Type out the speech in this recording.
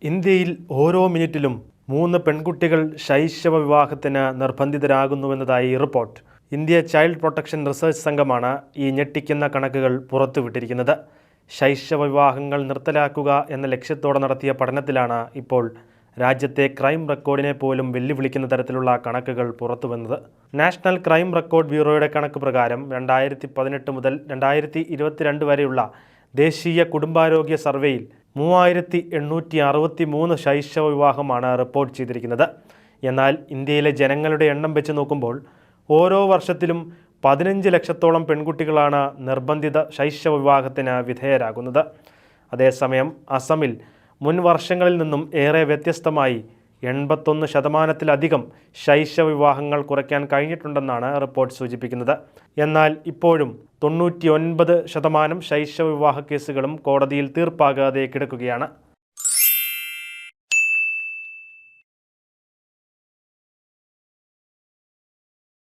ഇന്ത്യയിൽ ഓരോ മിനിറ്റിലും 3 പെൺകുട്ടികൾ ശൈശവ വിവാഹത്തിന് നിർബന്ധിതരാകുന്നുവെന്നതായി report. India child protection research സംഘമാണ് ഈ ഞെട്ടിക്കുന്ന കണക്കുകൾ പുറത്തുവിട്ടിരിക്കുന്നത്. ശൈശവ വിവാഹങ്ങൾ നിർത്തലാക്കുക എന്ന ലക്ഷ്യത്തോടെ നടത്തിയ പഠനത്തിലാണ് ഇപ്പോൾ രാജ്യത്തെ ക്രൈം റെക്കോർഡിനെ പോലും വെല്ലുവിളിക്കുന്ന തരത്തിലുള്ള കണക്കുകൾ പുറത്തുവന്നത്. നാഷണൽ ക്രൈം റെക്കോർഡ് ബ്യൂറോയുടെ കണക്ക് പ്രകാരം 2018 മുതൽ 2022 വരെയുള്ള ദേശീയ കുടുംബാരോഗ്യ സർവേയിൽ 3863 ശൈശവ വിവാഹമാണ് റിപ്പോർട്ട് ചെയ്തിരിക്കുന്നത്. എന്നാൽ ഇന്ത്യയിലെ ജനങ്ങളുടെ എണ്ണം വെച്ച് നോക്കുമ്പോൾ ഓരോ വർഷത്തിലും 15 ലക്ഷത്തോളം പെൺകുട്ടികളാണ് നിർബന്ധിത ശൈശവ വിവാഹത്തിന് വിധേയരാകുന്നത്. അതേസമയം അസമിൽ മുൻ വർഷങ്ങളിൽ നിന്നും ഏറെ വ്യത്യസ്തമായി 81% ശൈശവ വിവാഹങ്ങൾ കുറയ്ക്കാൻ കഴിഞ്ഞിട്ടുണ്ടെന്നാണ് റിപ്പോർട്ട് സൂചിപ്പിക്കുന്നത്. എന്നാൽ ഇപ്പോഴും 99% ശൈശവ വിവാഹ കേസുകളും കോടതിയിൽ തീർപ്പാകാതെ കിടക്കുകയാണ്.